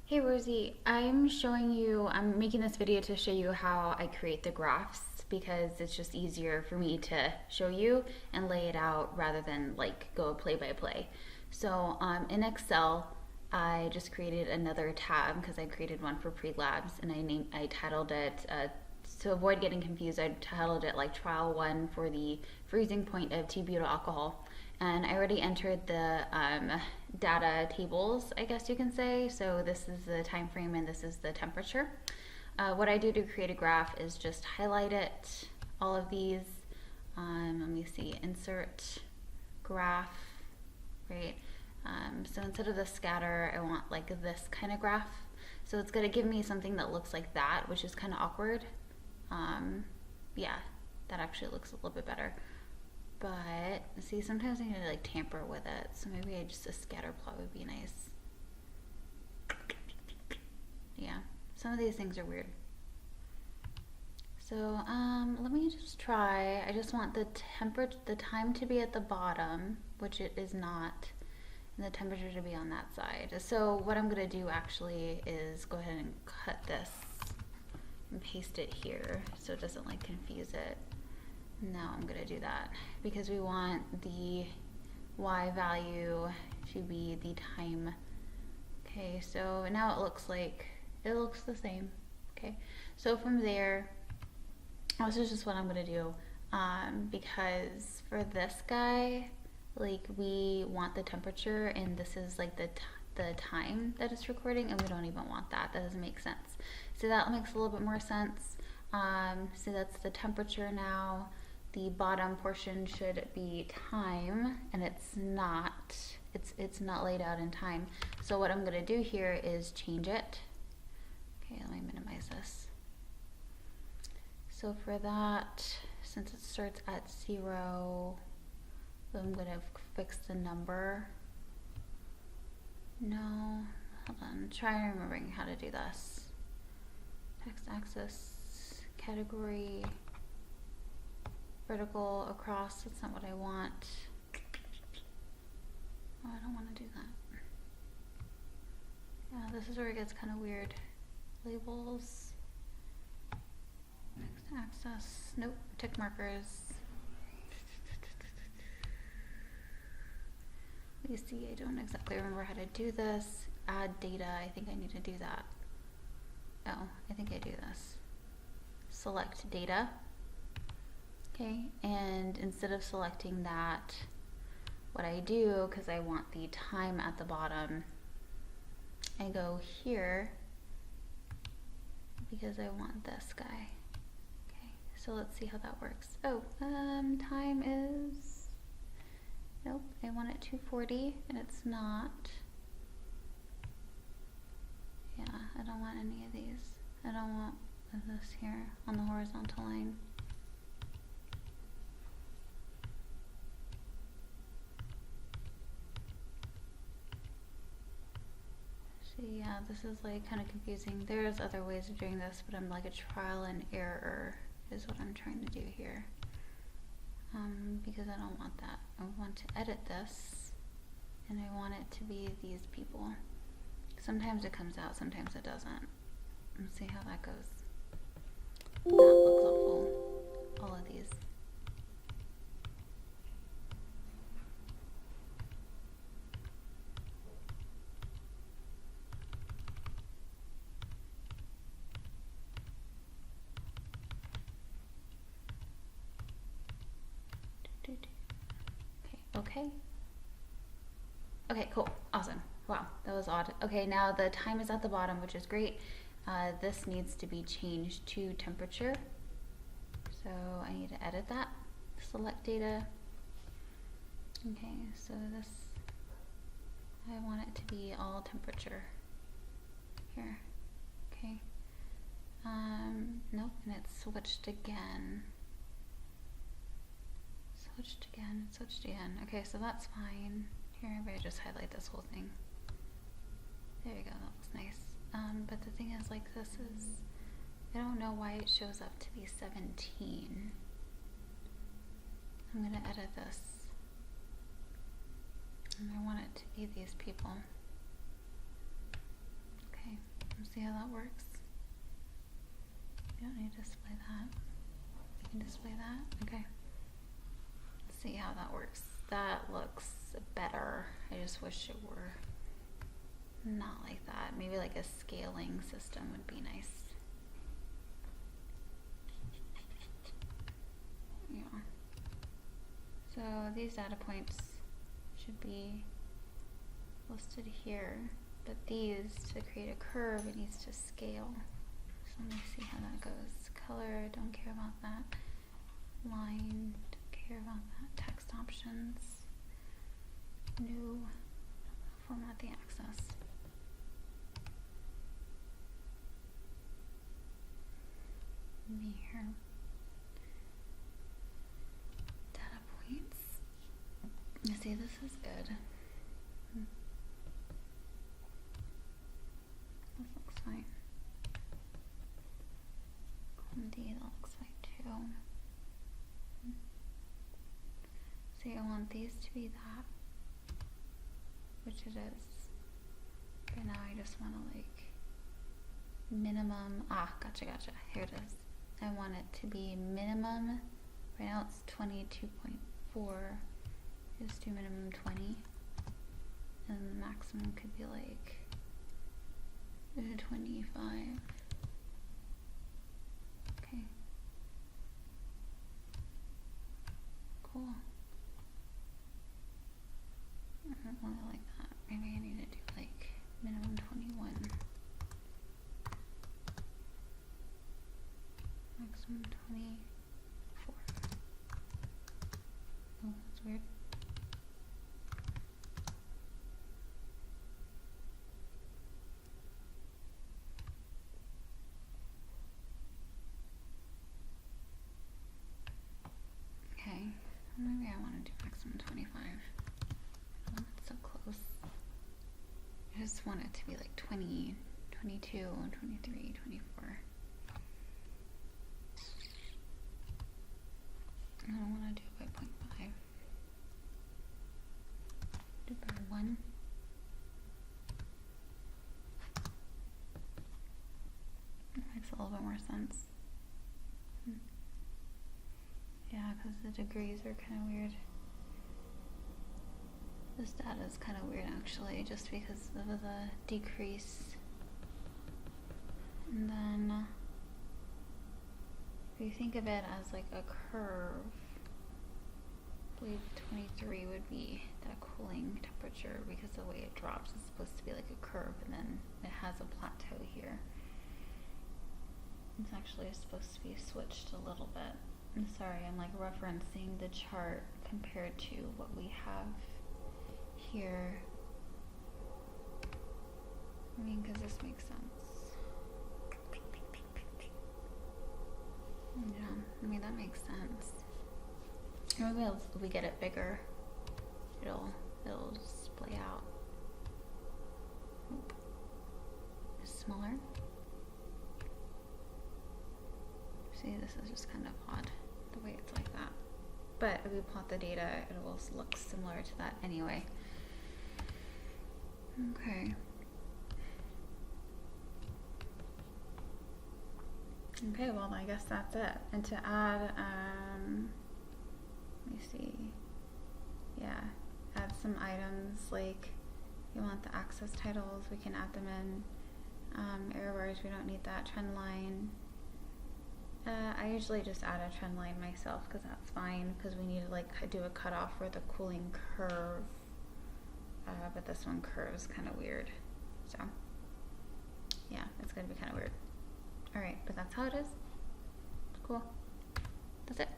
Hey Rosie, I'm making this video to show you how I create the graphs because it's just easier for me to show you and lay it out rather than like go play by play. So in Excel, I just created another tab because I created one for pre-labs and I titled it, to avoid getting confused, I titled it like trial one for the freezing point of T-butyl alcohol. And I already entered the data tables, I guess you can say. So this is the time frame and this is the temperature. What I do to create a graph is just highlight it, all of these. Let me see, insert graph, right? So instead of the scatter, I want like this kind of graph. So it's gonna give me something that looks like that, which is kind of awkward. Yeah, that actually looks a little bit better. But see, sometimes I need to like tamper with it, so maybe a scatter plot would be nice. Yeah, some of these things are weird. So let me just try. I just want the time to be at the bottom, which it is not, and the temperature to be on that side. So what I'm gonna do actually is go ahead and cut this and paste it here so it doesn't like confuse it. Now I'm gonna do that because we want the y value to be the time. Okay, so now it looks the same. Okay, so from there, this is just what I'm gonna do, because for this guy, like we want the temperature and this is like the time that it's recording, and we don't even want that. That doesn't make sense. So that makes a little bit more sense. So that's the temperature now. The bottom portion should be time, and it's not. It's not laid out in time. So what I'm gonna do here is change it. Okay, let me minimize this. So for that, since it starts at 0, I'm gonna fix the number. No, hold on, try remembering how to do this. Text axis, category, vertical across, that's not what I want. Oh, I don't want to do that. Yeah, this is where it gets kind of weird. Labels, next axis, nope, tick markers. You see, I don't exactly remember how to do this. Add data, I think I need to do that. Oh, I think I do this. Select data. Okay, and instead of selecting that, what I do, because I want the time at the bottom, I go here because I want this guy. Okay, so let's see how that works. Oh, time is, nope, I want it 240 and it's not. Yeah, I don't want any of these. I don't want this here on the horizontal line. See, yeah, this is like kind of confusing. There's other ways of doing this, but I'm like a trial and error is what I'm trying to do here. Because I don't want that. I want to edit this, and I want it to be these people. Sometimes it comes out, sometimes it doesn't. Let's see how that goes. That looks awful. All of these. Okay. Okay, cool. Awesome. Wow, that was odd. Okay, now the time is at the bottom, which is great. This needs to be changed to temperature. So I need to edit that. Select data. Okay, so this, I want it to be all temperature here. Okay. Nope, and it's switched again. Switched again. Okay, so that's fine. Here, maybe I just highlight this whole thing. There you go, that looks nice. But the thing is, like, this is, I don't know why it shows up to be 17. I'm gonna edit this. And I want it to be these people. Okay. Let's see how that works. You don't need to display that. You can display that. Okay. Let's see how that works. That looks better. I just wish it were not like that. Maybe like a scaling system would be nice. Yeah. So these data points should be listed here, but these, to create a curve, it needs to scale. So let me see how that goes. Color, don't care about that. Line, don't care about that. Text options. New, format the axis. Here. Data points. You see, this is good. This looks fine. D, that looks fine too. See, I want these to be that, which it is. But now I just want to like minimum. Gotcha. Here it is. I want it to be minimum. Right now it's 22.4. Just do minimum 20. And the maximum could be like 25. Okay. Cool. I don't really like that. Maybe I need to do like minimum 21. Maximum 24. Oh, that's weird. Okay, maybe I want to do maximum 25. Oh, that's so close. I just want it to be like 20, 22, 23, 24. I don't want to do it by 0.5. Do it by 1. That makes a little bit more sense. Yeah, because the degrees are kind of weird. This data is kind of weird actually, just because of the decrease. And then if you think of it as like a curve, I believe 23 would be that cooling temperature, because the way it drops is supposed to be like a curve, and then it has a plateau here. It's actually supposed to be switched a little bit. I'm sorry, I'm like referencing the chart compared to what we have here. I mean, because this makes sense. Yeah, I mean, that makes sense. Maybe if we get it bigger, it'll display out. Oop. Smaller. See, this is just kind of odd, the way it's like that. But if we plot the data, it will look similar to that anyway. Okay. Okay, well, I guess that's it. And to add, let me see. Yeah, add some items, like you want the access titles, we can add them in. Error bars, we don't need that. Trend line. I usually just add a trend line myself, because that's fine, because we need to like do a cutoff for the cooling curve. But this one curves kind of weird. So, yeah, it's going to be kind of weird. Alright, but that's how it is. Cool. That's it.